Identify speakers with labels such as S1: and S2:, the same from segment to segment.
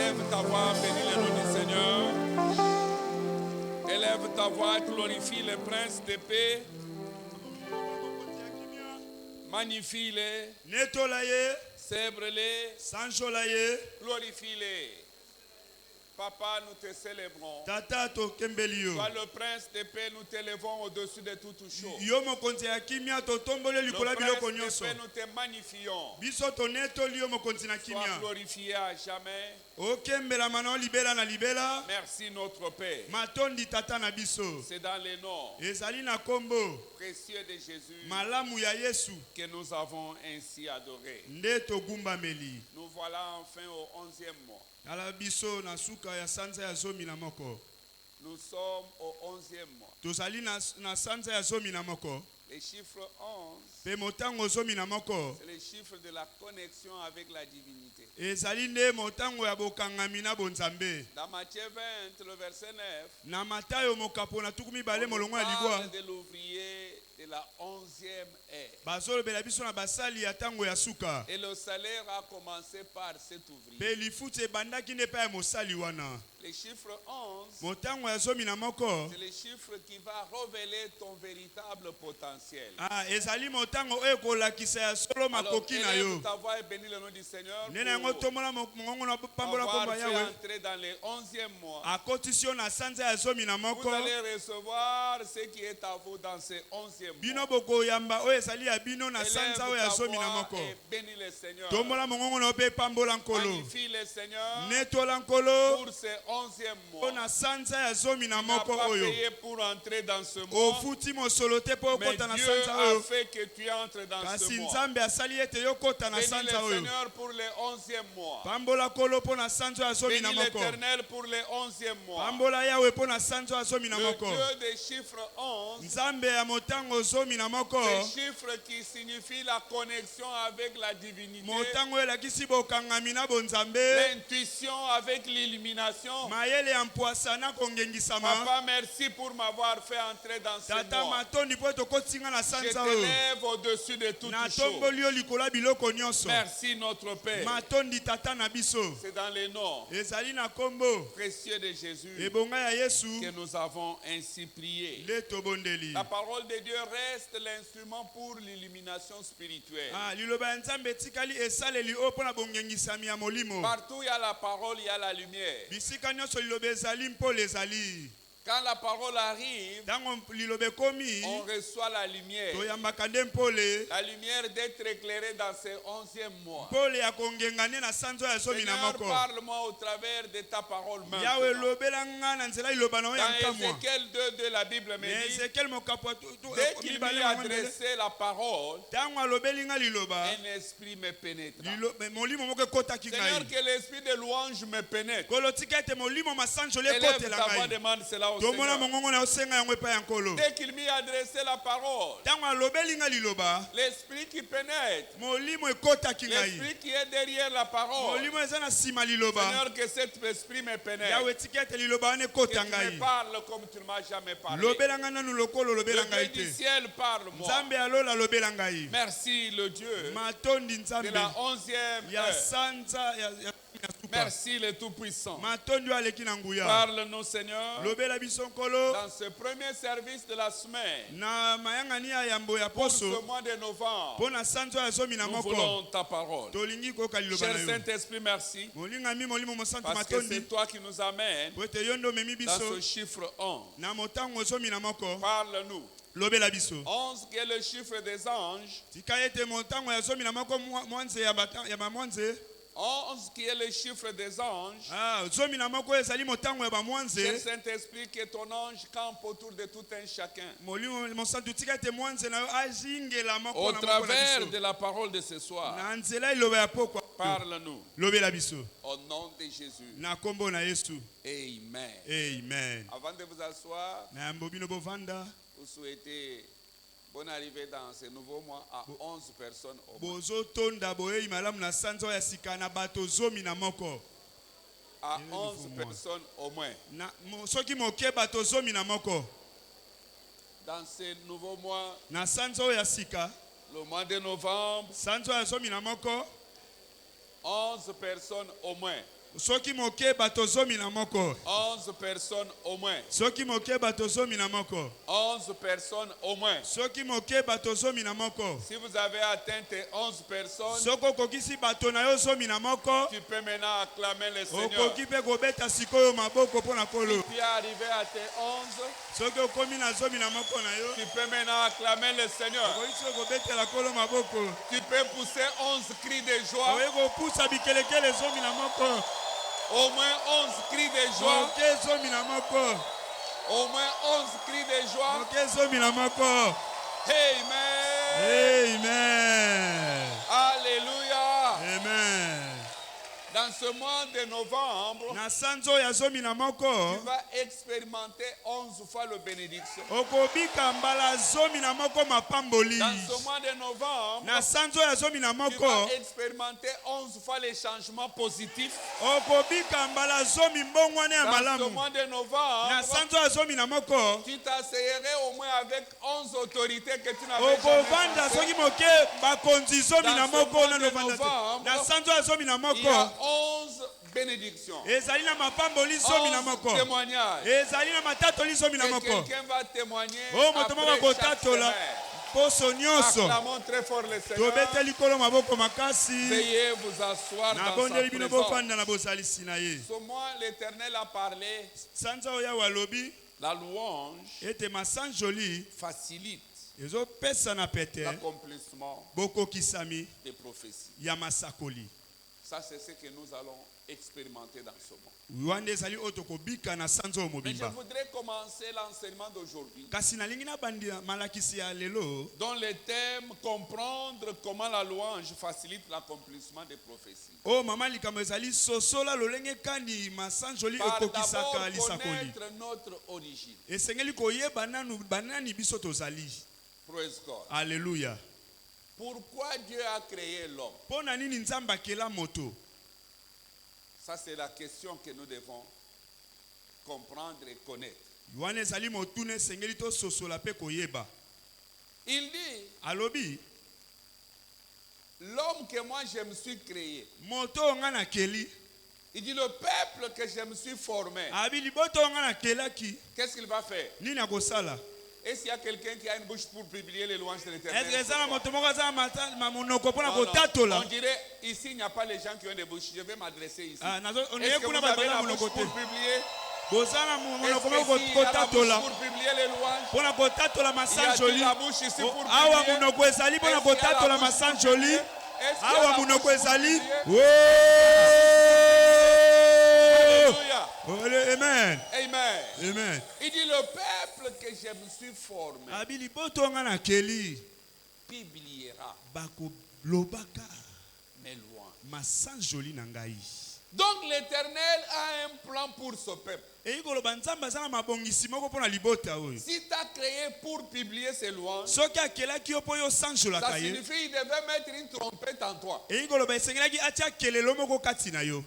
S1: Élève ta voix, bénis le nom du Seigneur. Élève ta voix, glorifie le prince de paix. Magnifie-les, célèbre-les, glorifie-les. Papa, nous te célébrons. Toi, le prince de paix, nous t'élevons au-dessus de toute chose. Le prince de paix, nous te magnifions. Sois glorifié à jamais. Merci notre Père. C'est dans le nom précieux de Jésus que nous avons ainsi adoré. Nous voilà enfin au 11e mois. Nous sommes au 11e mois. Le chiffre 11, c'est le chiffre de la connexion avec la divinité. Dans Matthieu 20, le verset 9, on parle de l'ouvrier de la 11e ère. Et le salaire a commencé par cet ouvrier. Le chiffre 11, c'est le chiffre qui va révéler ton véritable potentiel. Alors, élève ta voix et bénis le nom du Seigneur pour avoir fait entrer dans le 11e mois. Vous allez recevoir ce qui est à vous dans ce 11e mois. Élève ta voix et bénis le Seigneur. Magnifie le Seigneur pour ce 11e mois. Il n'a pas payé pour entrer dans ce mois, mais Dieu a fait que tu entres dans ce mois. Bénis le Seigneur pour le 11e mois. Bénis l'Éternel pour le 11e mois. Le Dieu des chiffres 11, le chiffre qui signifie la connexion avec la divinité, l'intuition avec l'illumination. Papa, merci pour m'avoir fait entrer dans ce mois. Je t'élève au-dessus de toutes choses. Merci notre Père. C'est dans le nom précieux de Jésus que nous avons ainsi prié. La parole de Dieu reste l'instrument pour l'illumination spirituelle. Partout il y a la parole, il y a la lumière. Quand la parole arrive, on reçoit la lumière. La lumière d'être éclairée dans ce 11e mois. Seigneur, parle-moi au travers de ta parole maintenant. Dans Ézéchiel 2, la Bible me dit, dès qu'il lui a adressé la parole, un esprit me pénètre. Seigneur, que l'esprit de louange me pénètre. Élève ta voix, demande cela au Seigneur. Dès qu'il m'y a adressé la parole, l'esprit qui pénètre, l'esprit qui est derrière la parole, Seigneur, que cet esprit me pénètre, que tu me parles comme tu ne m'as jamais parlé. Le Dieu du ciel, parle-moi. Merci le Dieu de la 11e heure. Merci le Tout-Puissant. Parle-nous, Seigneur, dans ce premier service de la semaine, pour ce mois de novembre. Nous voulons ta parole. Cher Saint-Esprit, merci, parce que c'est toi qui nous amènes dans ce chiffre 11. Parle-nous. 11 qui est le chiffre des anges. 11 qui est le chiffre des anges. Cher Saint-Esprit, que ton ange campe autour de tout un chacun. Au travers de la parole de ce soir, parle-nous. Au nom de Jésus. Amen.
S2: Amen.
S1: Avant de vous asseoir, vous souhaitez bonne arrivée dans ce nouveau mois à 11 personnes au moins. À 11 personnes au moins. Dans ce nouveau mois, le mois de novembre, 11 personnes au moins. Soki moke batozomi na moko.
S2: 11 personnes au moins.
S1: Soki moke batozomi na moko.
S2: 11 personnes au moins.
S1: Soki moke batozomi na moko.
S2: Si vous avez atteint tes 11 personnes,
S1: Soko kokisi bato na yo zomi na moko.
S2: tu peux maintenant acclamer le Seigneur.
S1: Okoki pe kobeta sikoyo maboko pona kolo.
S2: Si tu es arrivé à tes 11,
S1: Soki okomi na zomi na moko na yo.
S2: tu peux maintenant acclamer le Seigneur.
S1: Okoki kobeta la kolo maboko.
S2: Tu peux pousser 11 cris de joie.
S1: Oyeko pusa bikelekele zomi na moko.
S2: Au moins 11 cris de joie.
S1: Moke zomi na moko.
S2: Au moins 11 cris de joie.
S1: Moke zomi na moko.
S2: Amen.
S1: Amen.
S2: Alléluia.
S1: Amen.
S2: Dans ce mois de novembre,
S1: Na sanzo ya zomi na moko.
S2: tu vas expérimenter 11 fois le bénédiction.
S1: Okobika mbala zomi na moko mapamboli.
S2: Dans ce mois de novembre,
S1: Na sanzo ya zomi na
S2: tu
S1: moko.
S2: vas expérimenter 11 fois les changements positifs.
S1: Okobika mbala zomi mbongwane ya
S2: Dans ce
S1: malamu.
S2: mois de
S1: Na
S2: novembre,
S1: sanzo ya zomi na moko.
S2: tu t'asseyerais au moins avec 11 autorités que tu n'avais jamais
S1: Okovanda
S2: pensé.
S1: soki moke bakonzi zomi na
S2: Dans ce
S1: moko
S2: mois
S1: na
S2: de
S1: novanda.
S2: novembre,
S1: Na sanzo ya zomi na
S2: Il y
S1: moko.
S2: a 11 bénédictions.
S1: Ezali na mapamboli zomi na
S2: 11
S1: moko.
S2: témoignages.
S1: Ezali na matatoli zomi na
S2: Et
S1: moko.
S2: quelqu'un va témoigner
S1: Oh moto moko
S2: après chaque
S1: akotatola.
S2: semaine.
S1: Poso nyonso.
S2: Acclamons très fort le Seigneur.
S1: Tobeteli kolo maboko makasi.
S2: Veuillez vous asseoir
S1: Na
S2: dans sa
S1: bondeli bino
S2: présence.
S1: bofanda na bosalisi na ye.
S2: Ce mois, l'Éternel a parlé.
S1: Sanza oya walobi
S2: La louange
S1: ete masanjoli
S2: facilite
S1: ezopesa na pete
S2: l'accomplissement
S1: bokokisami
S2: des prophéties.
S1: ya masakoli.
S2: Ça, c'est ce que nous allons expérimenter dans ce mois.
S1: Wande ezali oyo tokobika na sanza oyo
S2: Mais je
S1: mobimba.
S2: voudrais commencer l'enseignement d'aujourd'hui
S1: Kasi nalingi nabandi malakisi ya lelo
S2: dont le thème comprendre comment la louange facilite l'accomplissement des prophéties.
S1: oyo mama likambo ezali sosola lolenge kani masanjoli
S2: Par d'abord
S1: ekokisaka lisakoli.
S2: connaître notre origine.
S1: Esengeli koyeba nanu banani biso tozali.
S2: Praise God.
S1: Alléluia.
S2: Pourquoi Dieu a créé l'homme?
S1: Pona nini nzambe akela moto?
S2: Ça, c'est la question que nous devons comprendre et connaître.
S1: Wana ezali motune esengeli to sosola pe koyeba.
S2: Il dit,
S1: Alobi
S2: l'homme que moi je me suis créé.
S1: moto nga na keli.
S2: Il dit, le peuple que je me suis formé.
S1: Abi liboto nga na kelaki.
S2: Qu'est-ce qu'il va faire?
S1: Nini akosala?
S2: Est-ce qu'il y a quelqu'un qui a une bouche pour publier les louanges de l'Éternel?
S1: Est-ce que ça moto moko za monoko pona
S2: Non, non.
S1: kotatola?
S2: On dirait, ici, il n'y a pas les gens qui ont des bouches. Je vais m'adresser ici.
S1: Ah, nazo on
S2: Est-ce
S1: est
S2: que vous
S1: kuna
S2: avez
S1: ba
S2: la
S1: monoko
S2: bouche
S1: te.
S2: pour publier?
S1: Bozana
S2: Est-ce
S1: monoko
S2: que
S1: moko
S2: ici, il y a la bouche
S1: kotatola.
S2: pour publier les louanges?
S1: Pona kotatola
S2: Il y a
S1: masanjoli.
S2: la bouche ici pour publier?
S1: Awa monoko ezali pona
S2: Est-ce qu'il y a la
S1: kotatola
S2: bouche pour
S1: masanjoli.
S2: publier? Est-ce qu'il y a
S1: Awa
S2: la
S1: monoko
S2: bouche pour
S1: ezali.
S2: publier? Alléluia.
S1: Amen.
S2: Amen.
S1: Amen.
S2: Il dit, le peuple que je me suis formé
S1: Abi liboto nga na keli.
S2: publiera
S1: Bako lobaka
S2: mes louanges.
S1: masanjoli na ngai.
S2: Donc l'Éternel a un plan pour ce peuple.
S1: Et koloba nzambe azala mabongisi moko pona libota oyo.
S2: Si tu as créé pour publier ces louanges,
S1: Soki akelaki yo po yo sanjolaka
S2: ça
S1: ye.
S2: signifie qu'il devait mettre une trompette en toi.
S1: Et koloba esengelaki atia kelelo moko kati na yo.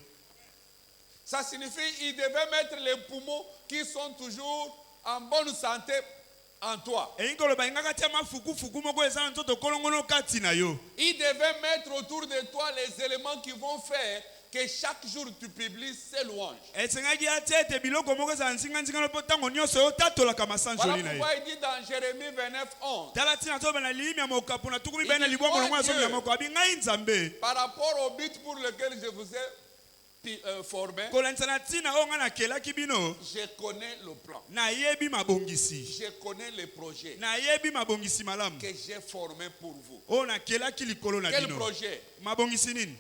S2: Ça signifie qu'il devait mettre les poumons qui sont toujours en bonne santé en toi.
S1: Et koloba ingaka tia mafuku fuku moko eza na nzoto kolongono kati na yo.
S2: Il devait mettre autour de toi les éléments qui vont faire que chaque jour tu publies ces louanges.
S1: Esengaki atia ete biloko moko eza nzinga nzinga po tango nyonso yo tatolaka masanjoli na
S2: Voilà
S1: ye.
S2: pourquoi il dit dans Jérémie 29:11.
S1: Tala tina to bana limi ya mokapu na tukumi bana libwa molongo ya somi ya moko abi ngai nzambe.
S2: Par rapport au but pour lequel je vous ai formé,
S1: Kolantsana tina o nga na kelaki bino.
S2: je connais le plan.
S1: Na yebi mabongisi.
S2: Je connais les projets
S1: Na yebi mabongisi malamu.
S2: que j'ai formés pour vous.
S1: O na kelaki likolo na
S2: Quel
S1: bino.
S2: projet?
S1: Mabongisi nini?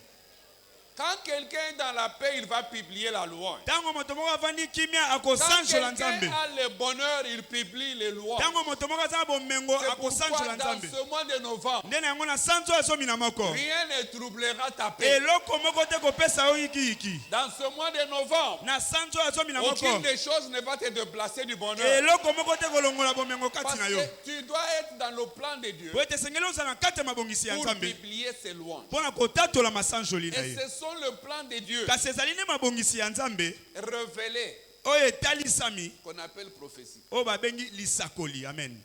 S2: Quand quelqu'un est dans la paix, il va publier la louange.
S1: Tango moto moko avandi kimia
S2: Quand
S1: akosanjola
S2: quelqu'un
S1: nzambe.
S2: a le bonheur, il publie les louanges.
S1: Tango moto moko aza bomengo
S2: C'est
S1: akosanjola
S2: pourquoi dans
S1: nzambe.
S2: ce mois de novembre,
S1: Ndena yango na sanzo ya zomi na moko.
S2: rien ne troublera ta paix.
S1: Eloko moko te kopesa yo iki.
S2: Dans ce mois de novembre,
S1: Na sanzo ya zomi na moko.
S2: aucune des choses ne va te déplacer du bonheur.
S1: Eloko moko te kolongola bomengo
S2: Parce
S1: kati na yo.
S2: que tu dois être dans le plan de Dieu
S1: Po ete sengeli ozala na kati ya mabongisi ya
S2: pour
S1: nzambe.
S2: publier ses louanges.
S1: Pona kotatola masanjoli na
S2: Et
S1: ye.
S2: ce sont le plan de Dieu
S1: Kasi ezali ne mabongisi ya nzambe
S2: révélé
S1: oyo etalisami
S2: qu'on appelle prophétie.
S1: oyo babengi lisakoli. Amen.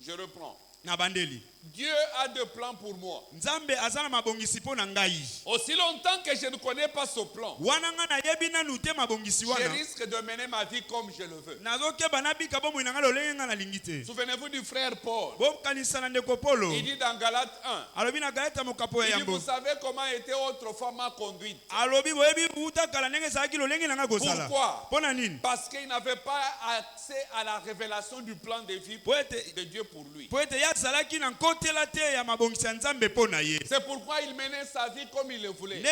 S2: Je reprends.
S1: Na bandeli.
S2: Dieu a des plans pour moi.
S1: Aussi
S2: longtemps que je ne connais pas ce plan, je risque de mener ma vie comme je le veux. Souvenez-vous du frère Paul. Il dit dans Galates 1, il dit, vous savez comment était autrefois ma conduite. Pourquoi? Parce qu'il n'avait pas accès à la révélation du plan de vie de Dieu pour lui. C'est pourquoi il menait sa vie comme il le voulait. Il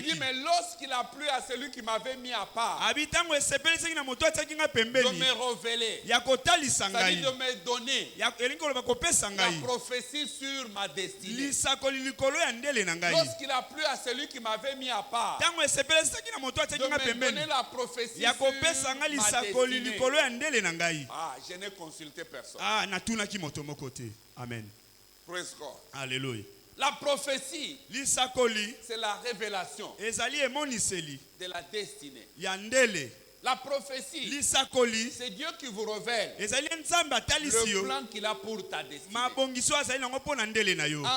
S2: dit, mais lorsqu'il a plu à celui qui m'avait mis à part de me révéler, c'est-à-dire de me donner la prophétie sur ma destinée. Lorsqu'il a plu à celui qui m'avait mis à part de me donner la prophétie sur ma destinée, je n'ai consulté personne.
S1: Amen.
S2: Praise God.
S1: Alléluia.
S2: La prophétie, c'est la révélation de la destinée. La prophétie, c'est Dieu qui vous révèle le plan qu'il a pour ta destinée. En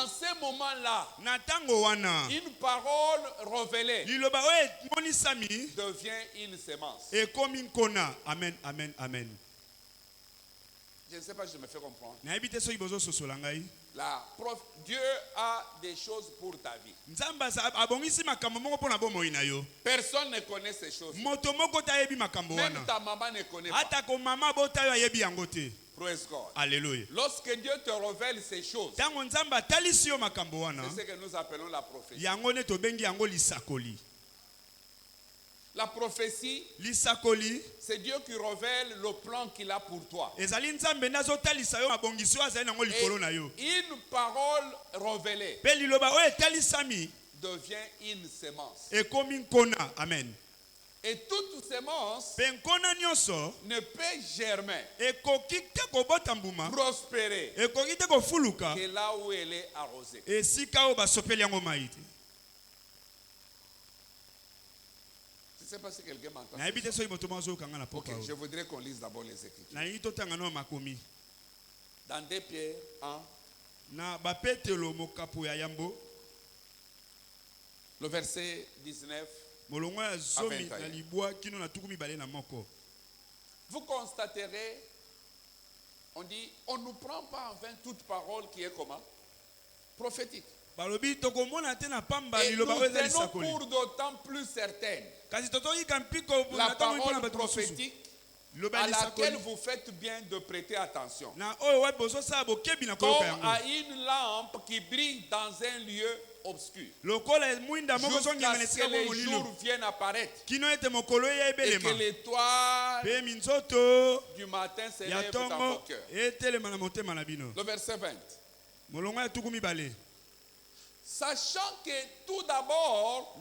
S2: ce moment-là, une parole révélée devient une sémence.
S1: Amen, amen, amen.
S2: Je ne sais pas si je me fais comprendre. Dieu a des choses pour ta vie. Personne ne connaît ces choses. Même ta maman ne connaît pas. Praise God.
S1: Alléluia.
S2: Lorsque Dieu te révèle ces choses, c'est ce que nous appelons la prophétie. La prophétie, c'est Dieu qui révèle le plan qu'il a pour toi. Et une parole révélée devient une sémence.
S1: Amen.
S2: Et toute sémence ne peut germer, prospérer, que là où elle est arrosée. Je ne sais pas si quelqu'un m'entend. Okay, je voudrais qu'on lise d'abord les Écritures. Dans 2 Pierre 1, le verset 19 à 21. Vous constaterez, on dit, on ne prend pas en vain toute parole qui est comment? Prophétique. Et nous tenons pour d'autant plus certaine la parole prophétique à laquelle vous faites bien de prêter attention. Comme à une lampe qui brille dans un lieu obscur, jusqu'à ce que les jours viennent apparaître et que l'étoile du matin se lève dans vos cœurs. Le verset 20. Sachant que tout d'abord,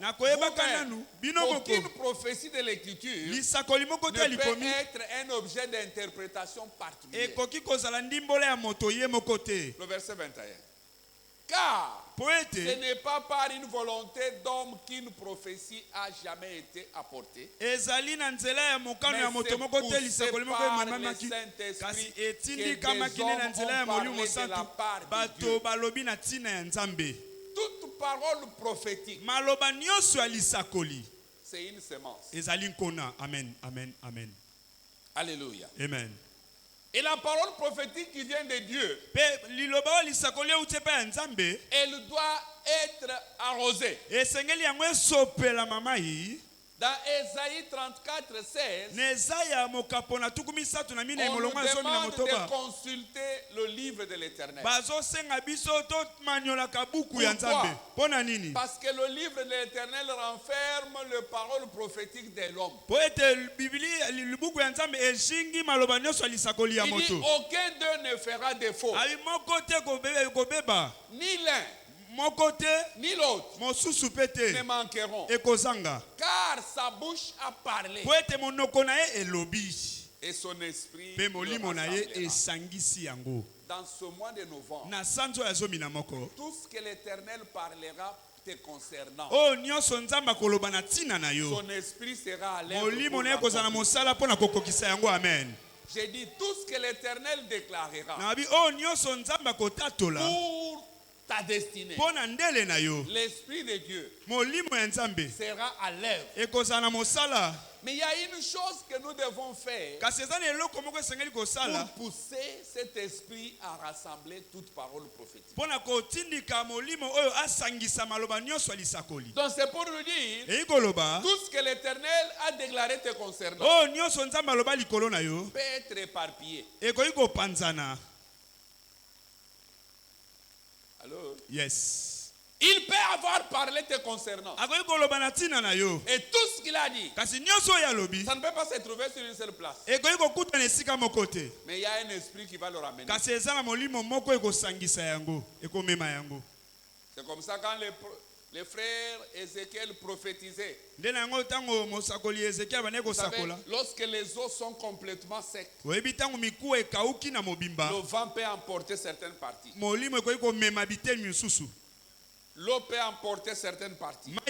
S2: aucune prophétie de l'Écriture ne peut être un objet d'interprétation particulier. Le verset 21. Car ce n'est pas par une volonté d'homme qu'une prophétie a jamais été apportée, mais c'est poussé par le Saint-Esprit que des hommes ont parlé de la part de Dieu. Toute parole prophétique, c'est une sémence.
S1: Amen, amen, amen.
S2: Alléluia.
S1: Amen.
S2: Et la parole prophétique qui vient de Dieu, elle doit être arrosée. Dans Ésaïe 34, 16, on nous demande de consulter le livre de l'Éternel. Pourquoi? Parce que le livre de l'Éternel renferme les paroles prophétiques de l'homme. Il dit, aucun d'eux ne fera défaut. Ni l'un ni l'autre ne manqueront. Car sa bouche a parlé et son esprit le rassemblera. Dans ce mois de novembre, tout ce que l'Éternel parlera te concernant, son esprit sera à l'œuvre. J'ai dit tout ce que l'Éternel déclarera pour ta destinée. L'Esprit de Dieu sera à l'œuvre. Mais il y a une chose que nous devons faire pour pousser cet esprit à rassembler toute parole prophétique. Donc c'est pour nous dire tout ce que l'Éternel a déclaré te concernant peut être éparpillé. Alors,
S1: yes.
S2: Il peut avoir parlé te concernant. Et tout ce qu'il a dit, ça ne peut pas se trouver sur une seule place. Mais il y a un esprit qui va le ramener. C'est comme ça quand les frères Ézéchiel prophétisaient. Lorsque les os sont complètement secs, le vent peut emporter certaines parties. L'eau peut emporter certaines parties. Mais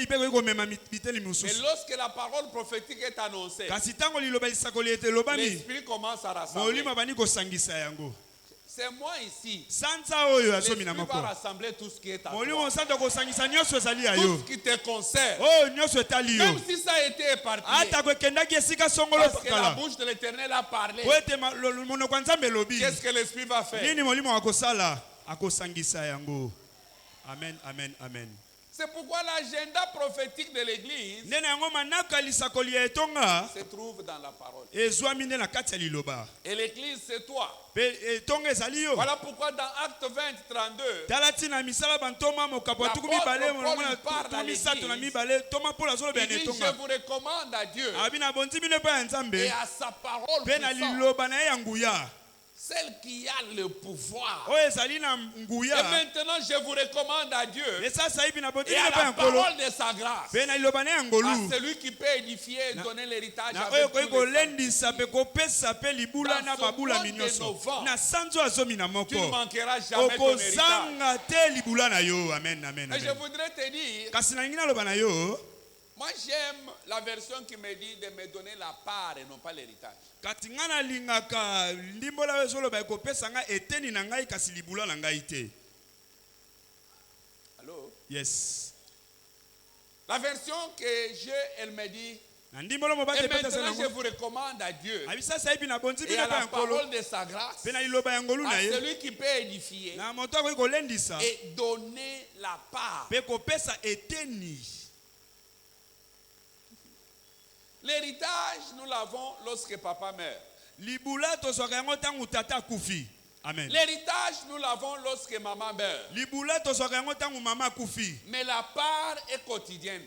S2: lorsque la parole prophétique est annoncée, l'esprit commence à rassembler. C'est moi ici. L'esprit va rassembler tout ce qui est à toi. Tout ce qui te concerne. Même si ça a été éparpillé. Parce que la bouche de l'Éternel a parlé. Qu'est-ce que l'esprit va faire?
S1: Amen, amen, amen.
S2: C'est pourquoi l'agenda prophétique de l'Église se trouve dans la parole. Et l'Église, c'est toi. Voilà pourquoi dans Acte 20, 32, l'apôtre Paul parle à l'Église. Il dit, je vous recommande à Dieu et à sa parole puissante, celle qui a le pouvoir. Et maintenant, je vous recommande à Dieu et à la parole de sa grâce, à celui qui peut édifier et donner l'héritage avec tous les saints. Dans ce mois de novembre, tu ne manqueras jamais ton héritage. Et je voudrais te dire, moi j'aime la version qui me dit de me donner la part et non pas l'héritage. Allô?
S1: Yes.
S2: La version que j'ai, elle me dit, et maintenant je vous recommande à Dieu et à la parole de sa grâce, à celui qui peut édifier et donner la part. L'héritage, nous l'avons lorsque papa meurt.
S1: Amen.
S2: L'héritage, nous l'avons lorsque maman meurt. Mais la part est quotidienne.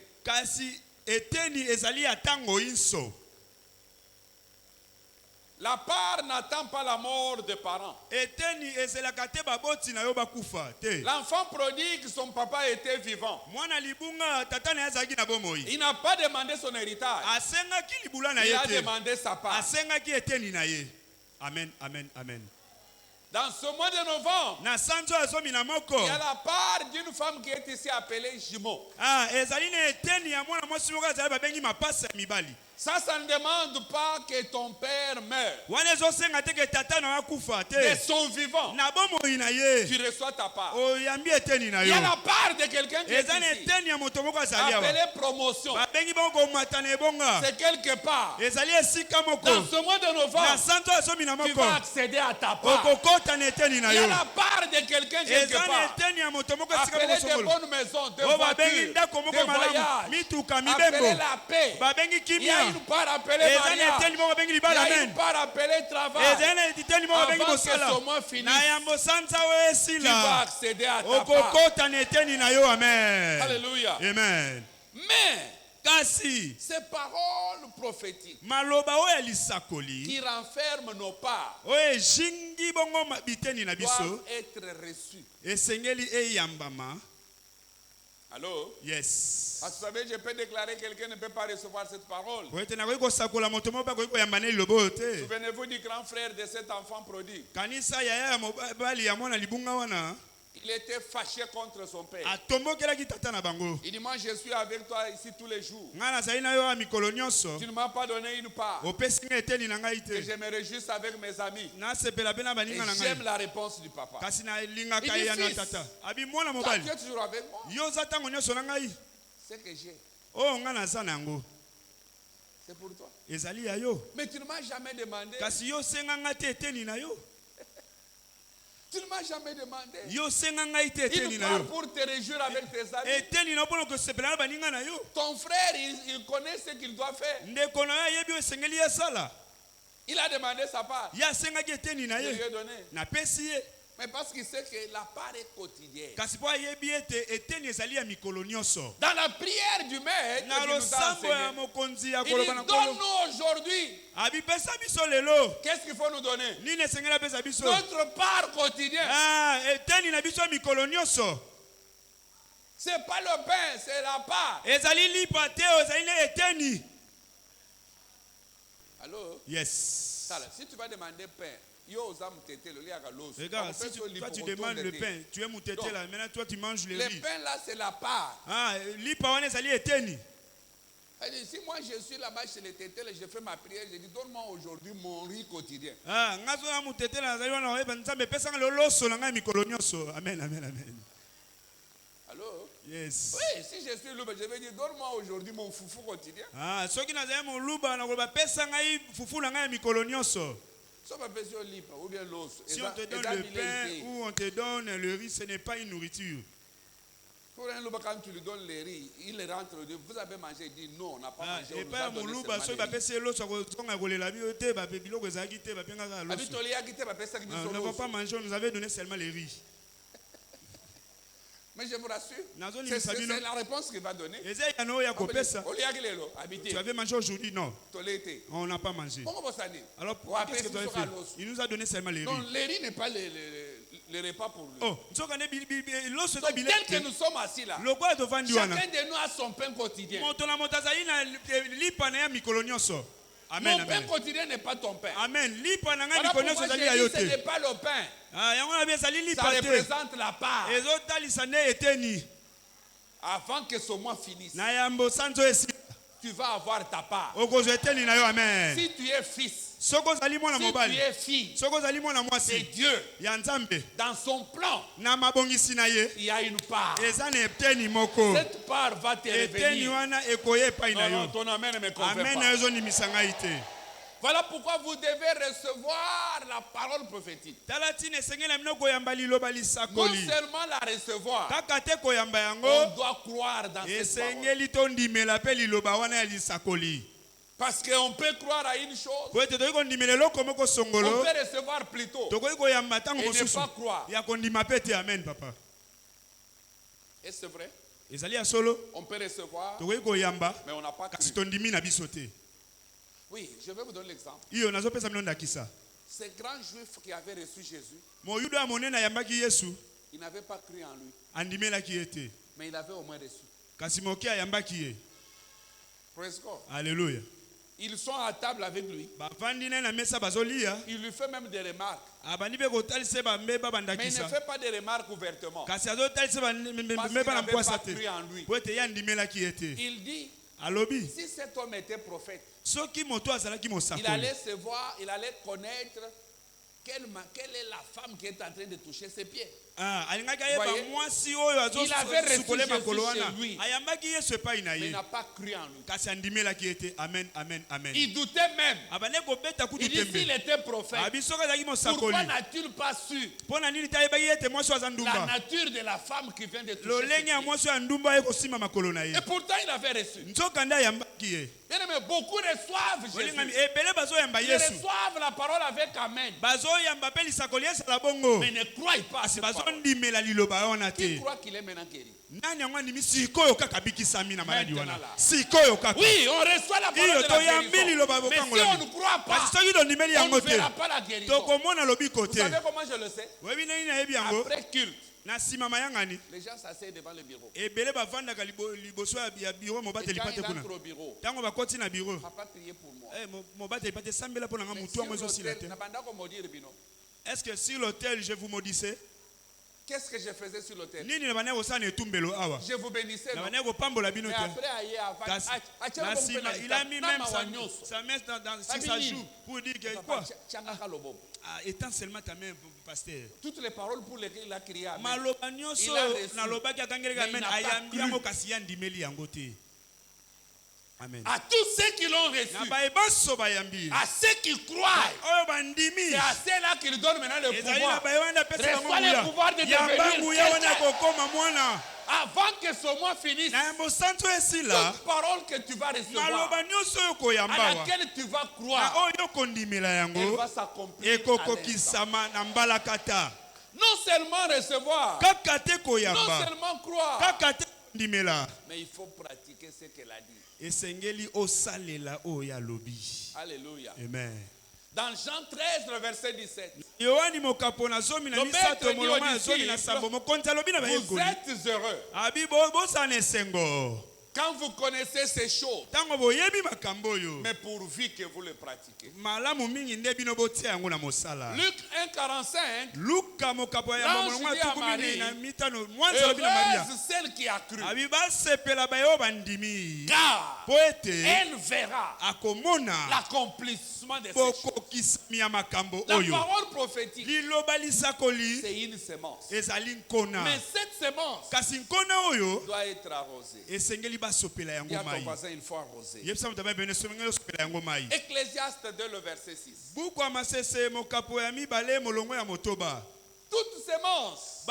S2: La part n'attend pas la mort des parents. L'enfant prodigue, son papa était vivant. Il n'a pas demandé son héritage. Il a demandé sa part.
S1: Amen, amen, amen.
S2: Dans ce mois de novembre, il y a la part d'une femme qui est ici appelée jumeau. Ça ne demande pas que ton père meure. De son vivant, tu reçois ta part. Il y a la part de quelqu'un qui est ici, appelé promotion. C'est quelque part. Dans ce mois de novembre, tu vas accéder à ta part. Il y a la part de quelqu'un quelque part, appelé de bonnes maisons, de voitures, de voyages, appelé la paix. Il y a une part appelée mariage. Il y a une part appelée travail. Avant que ce mois finisse, tu vas accéder à ta part. Alléluia.
S1: Amen.
S2: Mais ces paroles prophétiques qui renferment nos parts doivent être reçues. Allô?
S1: Yes.
S2: Parce que vous savez, je peux déclarer que quelqu'un ne peut pas recevoir cette parole. Souvenez-vous du grand frère de cet enfant prodigue. Il était fâché contre son père. Il dit, moi je suis avec toi ici tous les jours. Tu ne m'as pas donné une part. Et je me réjouis avec mes amis. Et j'aime la réponse du papa. Il dit, fils, tu es toujours avec moi. C'est que j'ai. C'est pour toi. Mais tu ne m'as jamais demandé. Tu ne m'as jamais demandé. Il part pour te réjouir avec tes amis. Ton frère, il connaît ce qu'il doit faire. Il a demandé sa part. Je lui ai donné. Mais parce qu'il sait que la part est quotidienne. Dans la prière du maître, il dit, donne-nous aujourd'hui. Qu'est-ce qu'il faut nous donner? Notre part quotidienne. C'est pas le pain, c'est la part. Allô?
S1: Yes.
S2: Si tu vas demander pain,
S1: regarde, si toi tu demandes le pain, tu es moutété là, maintenant toi tu manges le riz.
S2: Le pain là c'est la part. Si moi je suis là-bas chez les tétés, je fais ma prière, je dis donne-moi aujourd'hui mon riz quotidien.
S1: Amen, amen, amen.
S2: Allô?
S1: Yes.
S2: Oui, si je suis loup, je vais dire donne-moi aujourd'hui mon foufou quotidien.
S1: Si on te donne le pain ou on te donne le riz, ce n'est pas une nourriture.
S2: Pour un loup, quand tu lui donnes le riz, il rentre, vous avez mangé, il dit non, on n'a pas mangé.
S1: Et pas mon loup, parce que nous n'avons pas mangé, on nous avait donné seulement le riz.
S2: Mais je vous rassure, c'est la réponse qu'il va donner.
S1: Tu avais mangé aujourd'hui? Non. On n'a pas mangé. Alors qu'est-ce que tu avais fait? Il nous a donné seulement les riz.
S2: Non, les riz n'est pas le repas pour lui.
S1: Donc,
S2: tel que nous sommes assis là, chacun de nous a son pain quotidien.
S1: Amen,
S2: mon pain quotidien n'est pas ton pain.
S1: Amen.
S2: Voilà pourquoi je dis, ce n'est pas le pain. Ça représente la part. Avant que ce mois finisse, tu vas avoir ta part. Si tu es fils, si tu es fille, c'est Dieu. Dans son plan, il y a une part. Cette part va te revenir. Non, ton amen ne me convainc pas. Voilà pourquoi vous devez recevoir la parole prophétique. Non seulement la recevoir, on doit croire dans cette parole. Parce qu'on peut croire à une chose, on peut recevoir plus tôt et ne pas croire. Et c'est vrai, on peut recevoir, mais on n'a pas cru. Oui, je vais vous donner l'exemple. Ce grand juif qui avait reçu Jésus, il n'avait pas cru en lui, mais il avait au moins reçu. Praise God.
S1: Alléluia.
S2: Ils sont à table avec lui. Il lui fait même des remarques. Mais il ne fait pas des remarques ouvertement. Parce qu'il n'avait pas cru en lui. Il dit, si cet homme était prophète, il allait se voir, il allait connaître quelle est la femme qui est en train de toucher ses pieds. Il avait reçu Jésus chez lui, mais il n'a pas cru en lui.
S1: Amen, amen, amen.
S2: Il doutait même. Il dit s'il était prophète, pourquoi n'a-t-il pas su la nature de la femme qui vient de toucher ses pieds? Et pourtant il avait reçu. Bien aimé, beaucoup reçoivent Jésus. Ils reçoivent la parole avec amen. Mais ne croient pas à cette parole. Qui croit qu'il est maintenant guéri? Oui, on reçoit la parole de la guérison. Mais si on ne croit pas, on ne verra pas la guérison. Vous savez comment je le sais? Après culte, les gens s'asseyent devant le bureau. Et quand ils rentrent au bureau, papa priez pour moi.
S1: Est-ce que sur l'autel je vous maudissais?
S2: Qu'est-ce que je faisais sur l'autel? Je vous bénissais. Mais après,
S1: il a mis même sa main dans sa joue pour dire que quoi? Étends seulement ta main, pasteur.
S2: Toutes les paroles pour lesquelles il a crié Amen.
S1: Il a reçu. Amen.
S2: À tous ceux qui l'ont reçu, à ceux qui croient, c'est à ceux-là qu'il donne maintenant le pouvoir. Reçois le pouvoir de devenir. Avant que ce mois finisse, toute parole que tu vas recevoir, à laquelle tu vas croire, elle va s'accomplir à l'instant. Non seulement recevoir, non seulement croire, mais il faut pratiquer ce qu'elle a dit. Alléluia.
S1: Amen.
S2: Dans Jean 13, le verset 17. Vous êtes heureux quand vous connaissez ces choses, mais pourvu que vous les pratiquez. Luc 1,45. L'ange dit à Marie, heureuse celle qui a cru, car elle verra l'accomplissement de ces choses. La parole prophétique, c'est une semence. Mais cette semence doit être arrosée. Dis à ton voisin, il faut arroser. Ecclésiaste 2, le verset 6. Toute semence,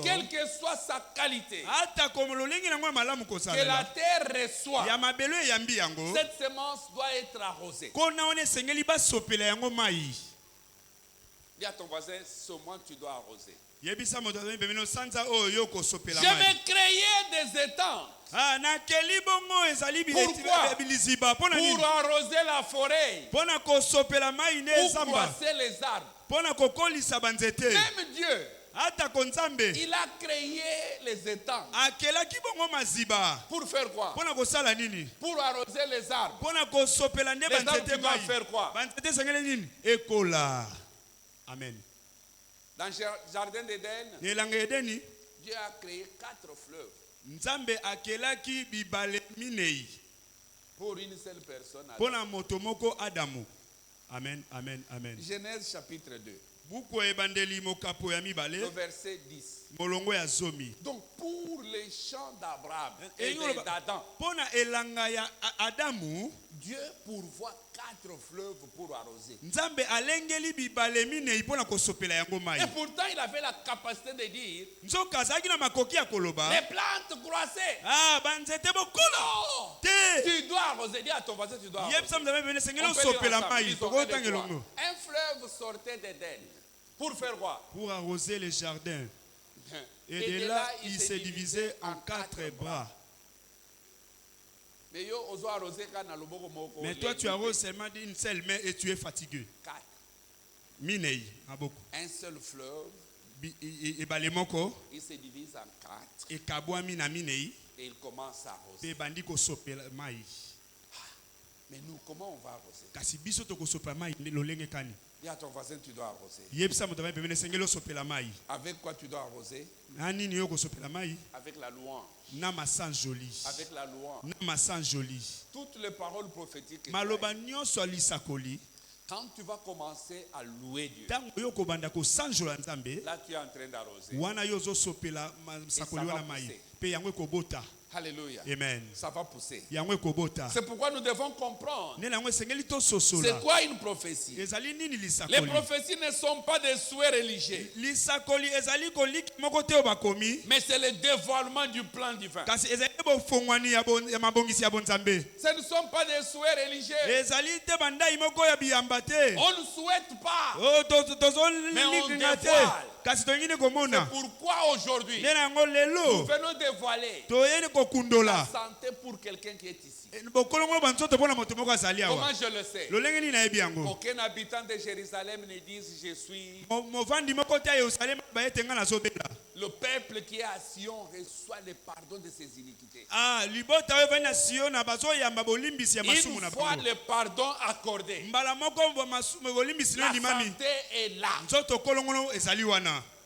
S2: quelle que soit sa qualité, que la terre reçoit, cette semence doit être arrosée. Dis à ton voisin, ce mois tu dois arroser. Je vais créer des étangs. Pourquoi? Pour arroser la forêt. Pour croiser les arbres. Même Dieu, il a créé les étangs. Pour faire quoi? Pour arroser les arbres. Les arbres, tu dois faire quoi?
S1: Amen.
S2: Dans le jardin d'Éden, Dieu a créé 4 fleuves. Pour une seule personne.
S1: Amen, amen, amen.
S2: Genèse chapitre 2. Le verset 10. Donc pour les champs d'Abraham et d'Adam, Dieu pourvoit 4 fleuves pour arroser. Et pourtant il avait la capacité de dire, les plantes croissaient. Tu dois arroser. Dis à ton voisin, tu dois arroser. Un fleuve sortait d'Éden. Pour faire quoi?
S1: Pour arroser les jardins. Et de là, il s'est divisé en 4 bras. Mais toi, tu arroses seulement d'une seule main et tu es fatigué.
S2: 4. Un seul fleuve. Il se divise en 4. Et il commence à arroser. Mais nous, comment on va arroser? Dis à ton voisin, tu dois arroser. Avec quoi tu dois arroser? Avec la louange. Avec la louange. Toutes les paroles prophétiques. Quand tu vas commencer à louer Dieu, là tu es en train d'arroser. Et ça va pousser. Alléluia.
S1: Amen.
S2: Ça va pousser. C'est pourquoi nous devons comprendre. C'est quoi une prophétie? Les prophéties ne sont pas des souhaits religieux. Mais c'est le dévoilement du plan divin. Ce ne sont pas des souhaits religieux. On ne souhaite pas. Mais on dévoile. C'est pourquoi aujourd'hui nous venons dévoiler la santé pour quelqu'un qui est ici. Comment je le sais? Aucun habitant de Jérusalem ne dise je suis. Le peuple qui est à Sion reçoit le pardon de ses iniquités. Une fois le pardon accordé, la santé est là.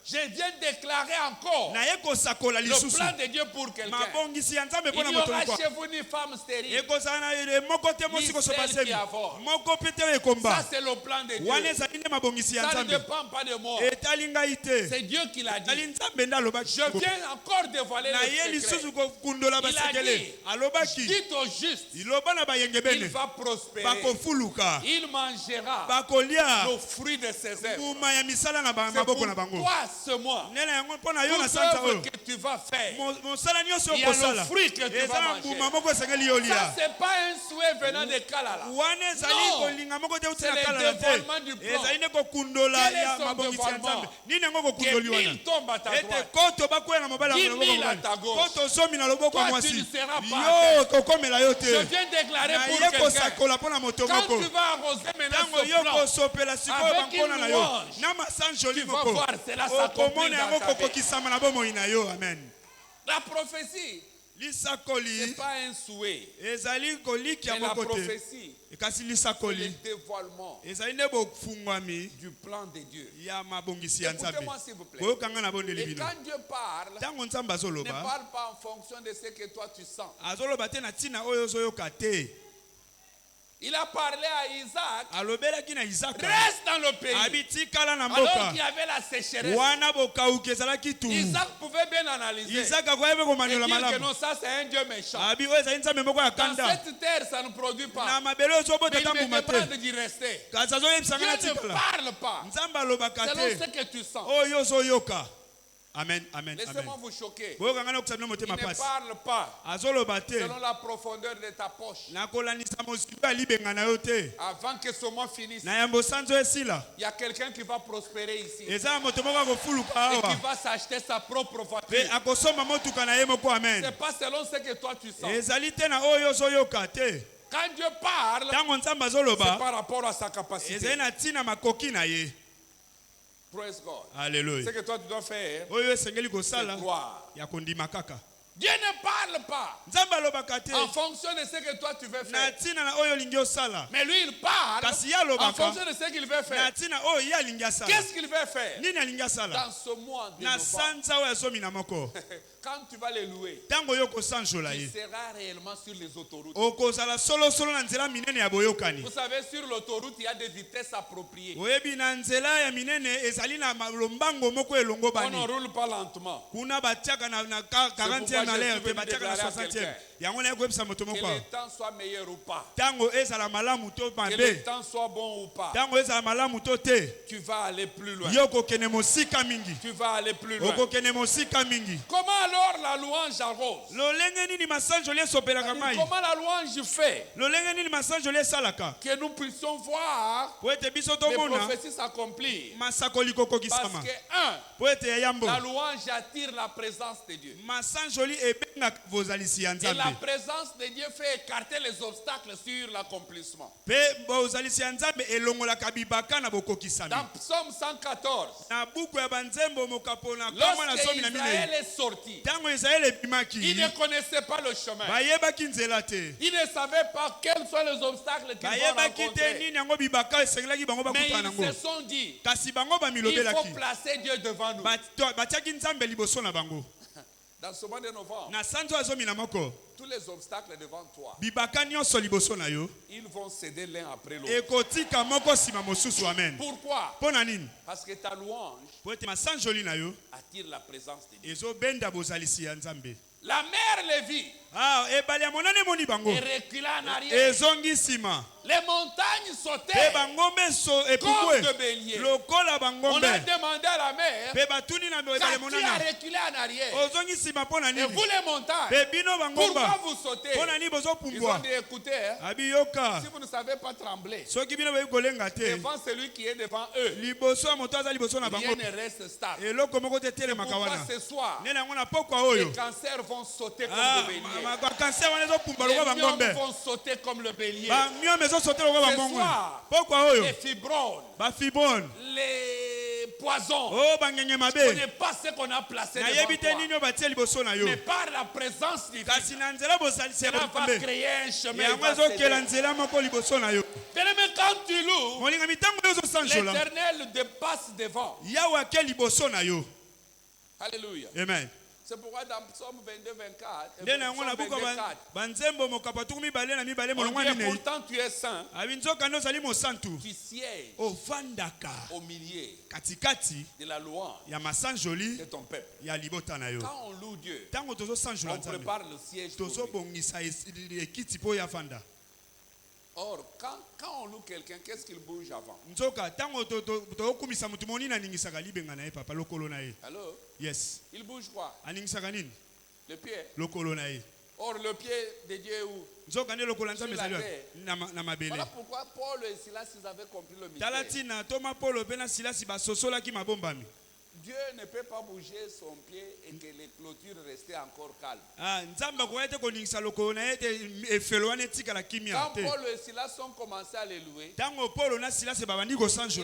S2: Je viens déclarer encore le plan de Dieu pour quelqu'un. Il n'y aura chez vous ni femme stérile, ni celle qui avorte. Ça, c'est le plan de Dieu. Ça ne dépend pas de moi. C'est Dieu qui l'a dit. Je viens encore dévoiler le secret. Il a dit, dites au juste, il va prospérer. Il mangera le fruit de ses œuvres. C'est pour toi ce mois. Toute œuvre que tu vas faire, il y a le fruit que tu vas manger. Ça, c'est pas un souhait venant de Kalala. Non, c'est le dévoilement du plan. Quel est son dévoilement? Que 1000 tombent à ta droite, 10 000 à ta gauche. Toi, tu ne seras pas. Je viens déclarer pour quelqu'un. Quand tu vas arroser maintenant ce plan, avec une louange, tu vas voir, c'est là ça s'accomplit dans ta vie. La prophétie, ce n'est pas un souhait. Mais la prophétie, c'est le dévoilement du plan de Dieu. Écoutez-moi s'il vous plaît. Et quand Dieu parle, ne parle pas en fonction de ce que toi tu sens. Il a parlé à Isaac. Reste dans le pays. Alors qu'il y avait la sécheresse. Isaac pouvait bien analyser. Et dire que non, ça c'est un Dieu méchant. Dans cette terre, ça ne produit pas. Mais il me demande d'y rester. Dieu ne parle pas selon ce que tu sens.
S1: Amen, amen.
S2: Laissez-moi vous choquer. Il ne parle pas selon la profondeur de ta poche. Avant que ce mois finisse, il y a quelqu'un qui va prospérer ici. Et qui va s'acheter sa propre voiture. C'est pas selon ce que toi tu sens. Quand Dieu parle, c'est par rapport à sa capacité. Praise God.
S1: Alléluia.
S2: Ce que toi tu dois faire, c'est croire. Dieu ne parle pas en fonction de ce que toi tu veux faire. Mais lui il parle en fonction de ce qu'il veut faire. Qu'est-ce qu'il veut faire dans ce mois de novembre? Quand tu vas les louer, il sera réellement sur les autoroutes. Vous savez, sur l'autoroute, il y a des vitesses appropriées. On ne roule pas lentement. Que le temps soit meilleur ou pas, que le temps soit bon ou pas, tu vas aller plus loin. Tu vas aller plus loin. Comment alors la louange arrose? Comment la louange fait que nous puissions voir les prophéties s'accomplir? Parce que la louange attire la présence de Dieu. Et la présence de Dieu fait écarter les obstacles sur l'accomplissement. Dans Psaume 114, lorsque Israël est sorti, il ne connaissait pas le chemin. Il ne savait pas quels sont les obstacles qu'ils vont rencontrer. Mais ils se sont dit, il faut placer Dieu devant nous. Dans ce mois de novembre, tous les obstacles devant toi, ils vont céder l'un après l'autre. Pourquoi? Parce que ta louange attire la présence de Dieu. La mère Lévi recula en arrière. Les montagnes sautaient comme de béliers. On a demandé à la mer, qui a reculé en arrière? Et vous les montagnes, pourquoi vous sautez? Ils ont dit, écoutez, si vous ne savez pas trembler devant celui qui est devant eux, rien ne reste stable. C'est pourquoi ce soir, les cancers vont sauter comme le bélier. Les myomes vont sauter comme le bélier. Ce soir, les fibromes, les poisons. Ce n'est pas ce qu'on a placé devant toi. Mais par la présence divine, cela va créer un chemin. Mais quand tu loues, l'Éternel dépasse devant. Alléluia.
S1: Amen.
S2: C'est pourquoi dans Psaume 22, 24, pourtant tu es saint, tu sièges au milieu de la louange de ton peuple. Quand on loue Dieu, on prépare le siège pour lui. Or, quand on loue quelqu'un, qu'est-ce qu'il bouge avant? Alors,
S1: yes.
S2: Il bouge quoi? Le pied. Or, le pied de Dieu est où? Sur la terre. Voilà pourquoi Paul et Silas avaient compris le mystère. Dieu ne peut pas bouger son pied et que les clôtures restaient encore calmes. Quand Paul et Silas ont commencé à les louer, il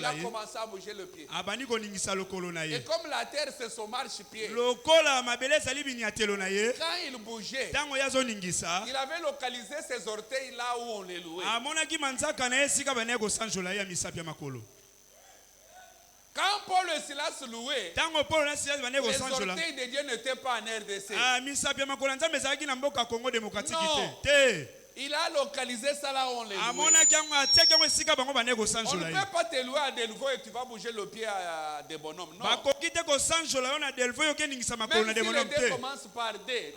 S2: a commencé à bouger le pied. Et comme la terre c'est son marche-pied, quand il bougeait, il avait localisé ses orteils là où on les louait. Quand Paul et Silas louaient, les orteils de Dieu n'étaient pas en RDC. Non. Il a localisé ça là où on les louait. On ne peut pas te louer à Delvaux et tu vas bouger le pied à des bonhommes. Non. Même si les deux commencent par D,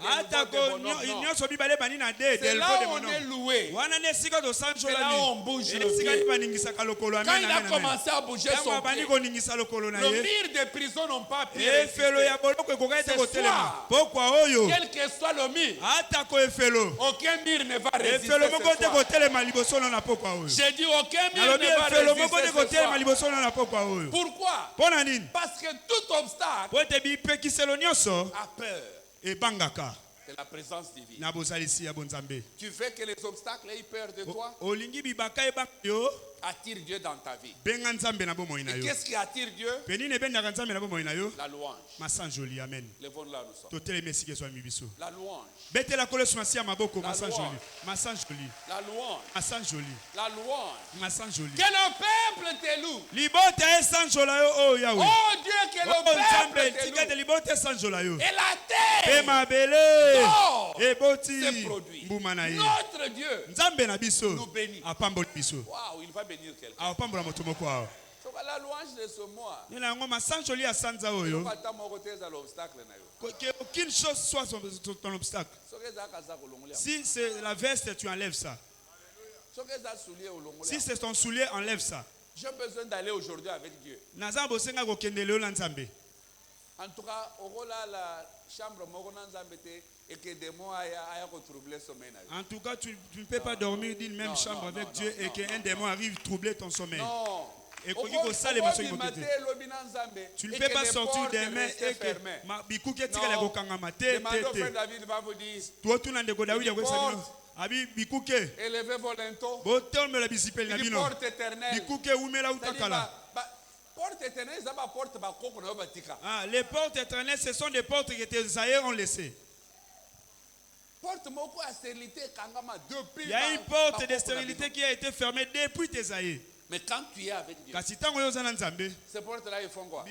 S2: c'est là où on est loué. C'est là où on bouge le pied. Quand il a commencé à bouger son pied, le mur des prisons n'ont pas pu résister. Ce soir, quel que soit le mur, aucun mur ne va résister. J'ai dit aucun mur ne va résister. Pourquoi? Parce que tout obstacle a peur de la présence divine. Tu veux que les obstacles aient peur de toi? Attire Dieu dans ta vie. Et qu'est-ce qui attire Dieu? La louange. Levons-nous là nous sommes. La louange. La louange. La louange. Que le peuple te loue. Oh Dieu, que le peuple te loue. Et la terre se produit. Notre Dieu nous bénit. Waouh, il va bénir quelqu'un. La louange de ce mois.
S1: Qu'aucune chose soit ton obstacle. Si c'est la veste, tu enlèves ça. Si c'est ton soulier, enlève ça.
S2: J'ai besoin d'aller aujourd'hui avec Dieu. En tout cas, la chambre et que des mots aient troubler sommeil.
S1: En tout cas, tu ne peux pas dormir d'une même chambre avec Dieu et qu'un démon arrive troubler ton sommeil.
S2: Non.
S1: Et tu ne peux pas sortir des mains et que
S2: David va vous dire, élevez vos linteaux. Porte éternelle.
S1: Les portes éternelles, ce sont des portes que tes aïeux ont laissées. Il y a une porte de stérilité qui a été fermée depuis tes aïeux.
S2: Mais quand tu es avec Dieu, ces portes-là, ils font quoi?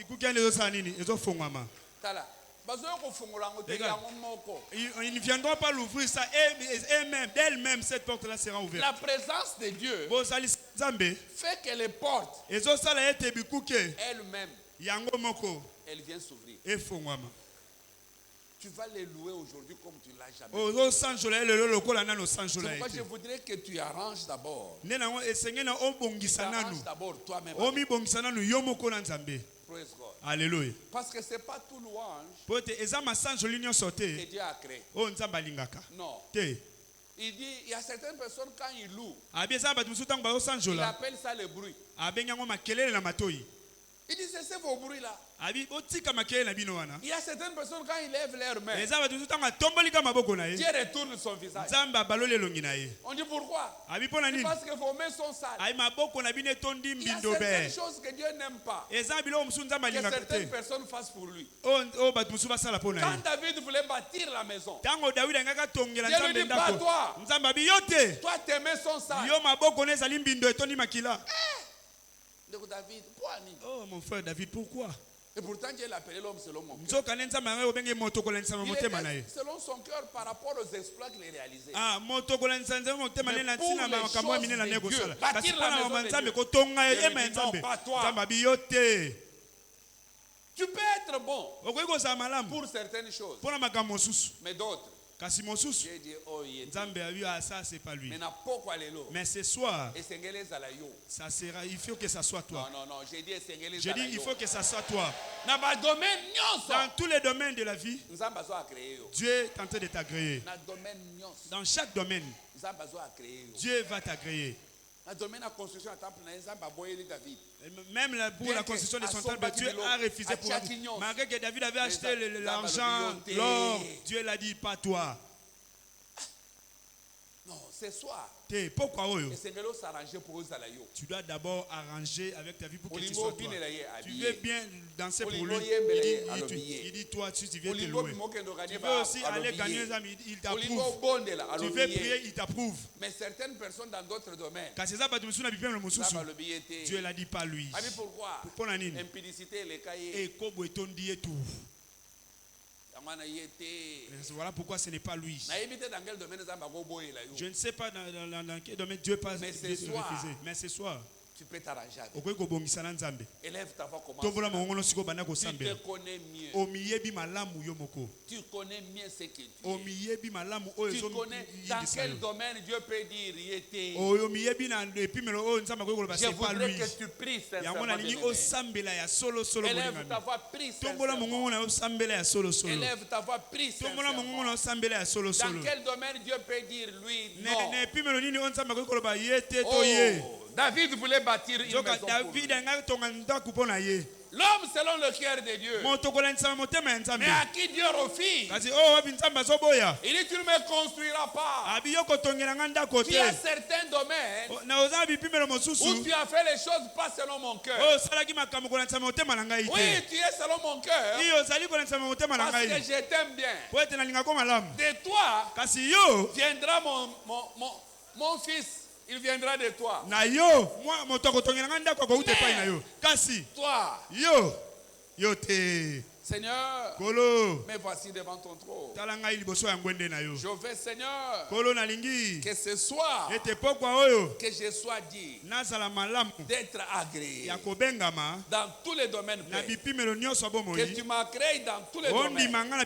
S1: Ils ne viendront pas l'ouvrir ça eux-mêmes. D'elles-mêmes, cette porte-là sera ouverte.
S2: La présence de Dieu fait que les portes elles-mêmes, elles viennent s'ouvrir. Tu vas les louer aujourd'hui comme tu ne l'as jamais fait. C'est pourquoi je voudrais que tu arranges d'abord. Tu arranges d'abord toi-même. Praise God.
S1: Alléluia.
S2: Parce que ce n'est pas tout louange
S1: que
S2: Dieu a créé. Non. Il dit, il y a certaines personnes quand ils louent, ils appellent ça le bruit. Il dit, cessez vos bruits là.
S1: Il
S2: y a certaines personnes, quand ils lèvent leurs mains, Dieu retourne son visage. On dit pourquoi? Parce que vos mains sont sales. Il y a certaines choses que Dieu n'aime pas, que certaines personnes fassent pour lui. Quand David voulait bâtir la maison, Dieu lui dit, pas toi. Toi, tes mains sont sales. David,
S1: oh mon frère David, pourquoi?
S2: Et pourtant Dieu l'appelait l'homme selon mon cœur. Il était selon son cœur par rapport aux exploits qu'il réalisait. Mais pour les choses de Dieu, bâtir la maison de Dieu, non, pas toi. Tu peux être bon pour certaines choses, mais d'autres, Dieu dit, oh,
S1: ça c'est pas lui.
S2: Mais
S1: ce soir,
S2: ça
S1: sera, il faut que ça soit toi.
S2: Non, j'ai dit,
S1: il faut que ça soit toi.
S2: Dans
S1: tous les domaines de la vie, Dieu est en train de t'agréer. Dans chaque domaine, Dieu va t'agréer. Même pour la construction de son temple, Dieu a refusé pour lui. Malgré que David avait acheté l'argent, l'or, Dieu l'a dit, pas toi.
S2: Non, c'est soi.
S1: Pourquoi?
S2: Tu
S1: dois d'abord arranger avec ta vie pour que tu sois toi. Tu veux bien danser pour lui. Il dit toi, tu viens te louer. Tu veux aussi aller gagner les amis, il t'approuve. Tu veux prier, il t'approuve.
S2: Mais certaines personnes dans d'autres domaines,
S1: Dieu l'a dit pas lui.
S2: Pourquoi? Impudicité, les cahiers.
S1: Voilà pourquoi ce n'est pas lui. Je ne sais pas dans quel domaine Dieu passe. Mais ce soir,
S2: tu peux t'arranger avec.
S1: Élève
S2: ta voix, commence.
S1: Tu te
S2: connais mieux. Tu connais mieux ce que tu es. Tu connais dans quel domaine Dieu peut dire il était. Je voudrais que tu pries sincèrement. Élève ta voix, prie sincèrement. Élève ta voix, prie sincèrement. Dans quel domaine Dieu peut dire lui non. David voulait bâtir une maison pour lui. L'homme selon le cœur de Dieu. Mais à qui Dieu refuse. Il dit tu ne me construiras pas. Il y a certains domaines où tu as fait les choses pas selon mon cœur. Oui, tu es selon mon cœur. Parce que je t'aime bien. De toi viendra mon fils. Il viendra de toi. Toi. Seigneur, me voici devant ton trône. Je veux, Seigneur, que ce soir, que je sois digne d'être agréé dans tous les domaines. Que tu m'as créé dans tous les domaines.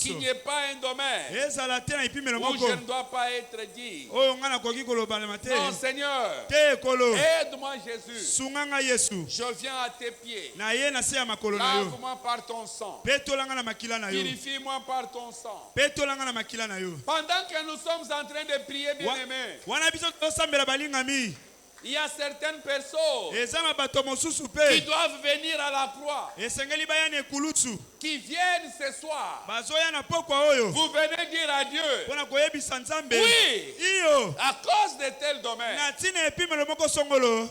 S2: Qu'il n'y ait pas un domaine où je ne dois pas être digne. Non, Seigneur, aide-moi, Jésus. Je viens à tes pieds. Lave-moi par ton sang. Purifie-moi par ton sang. Pendant que nous sommes en train de prier, bien-aimés, il y a certaines personnes qui doivent venir à la croix, qui viennent ce soir. Vous venez dire à Dieu, oui, à cause de tel domaine,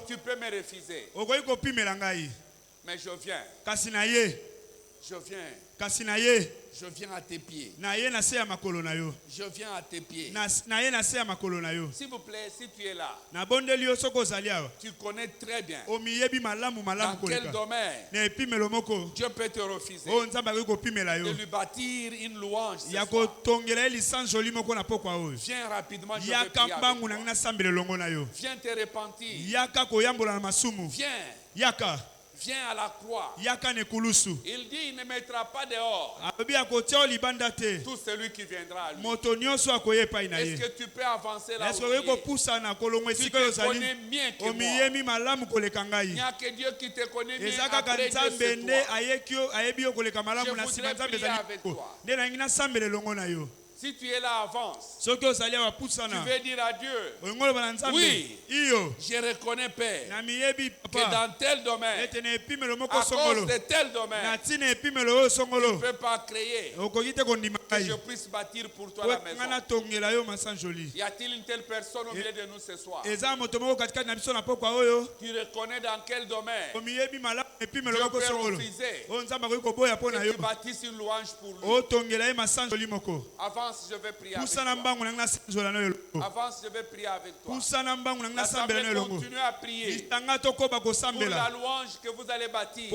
S2: tu peux me refuser. Mais je viens. Je viens. Je viens à tes pieds. Je viens à tes pieds. S'il vous plaît, si tu es là, tu connais très bien dans quel domaine Dieu peut te refuser de lui bâtir une louange. Viens rapidement, je veux prier avec toi. Viens te repentir. Viens à la croix. Il dit il ne mettra pas dehors tout celui qui viendra à lui. Est-ce que tu peux avancer là où tu es? Tu te connais mieux que moi. Il n'y a que Dieu qui te connaît mieux. Après Dieu, c'est toi. Je voudrais prier avec toi. Si tu es là, avance. Tu veux dire à Dieu, oui, je reconnais, Père, que dans tel domaine, à cause de tel domaine, tu ne peux pas créer que je puisse bâtir pour toi la maison. Y a-t-il une telle personne au milieu de nous ce soir? Tu reconnais dans quel domaine Dieu peut refuser que tu bâtisses une louange pour lui. Avance, je vais prier avec toi. Avance, je vais prier avec toi. L'assemblée continue à prier pour la louange que vous allez bâtir.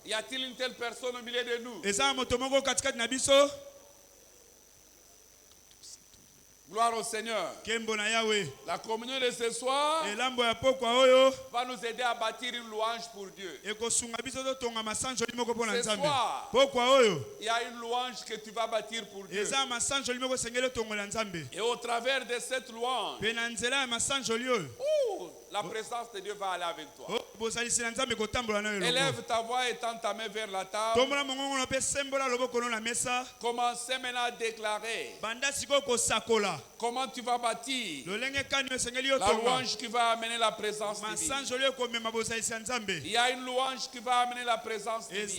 S2: Y a-t-il une telle personne au milieu de nous? Gloire au Seigneur. La communion de ce soir va nous aider à bâtir une louange pour Dieu. Ce soir, il y a une louange que tu vas bâtir pour Dieu. Et au travers de cette louange, la présence de Dieu va aller avec toi. Élève ta voix et tends ta main vers la table. Commencez maintenant à déclarer comment tu vas bâtir la louange qui va amener la présence divine. Il y a une louange qui va amener la présence divine. Et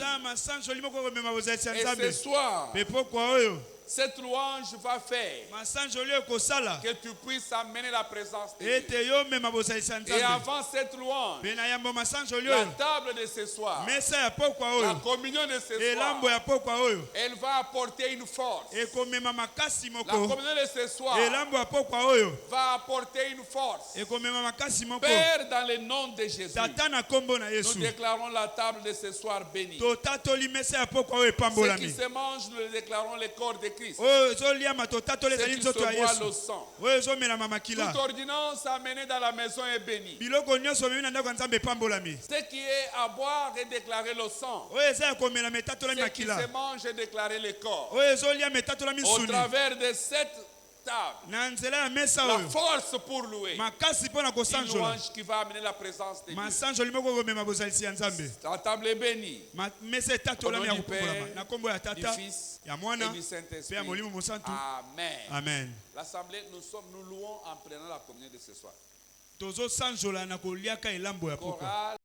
S2: ce soir, cette louange va faire que tu puisses amener la présence de Dieu. Et avant cette louange, la table de ce soir, la communion de ce soir, elle va apporter une force. La communion de ce soir va apporter une force. Père, dans le nom de Jésus, nous déclarons la table de ce soir bénie. Ce qui se mange, nous le déclarons le corps de Christ. Ce qui se boit le sang. Toute ordonnance amenée dans la maison est bénie. Ce qui est à boire est déclaré le sang. Ce qui se mange est déclaré le corps. Au travers de cette table, la force pour louer, une louange qui va amener la présence de Dieu. La table est bénie. Au nom du Père, du Fils et du Saint-Esprit. Amen.
S1: Amen.
S2: L'assemblée, nous louons en prenant la communion de ce soir. Chorale.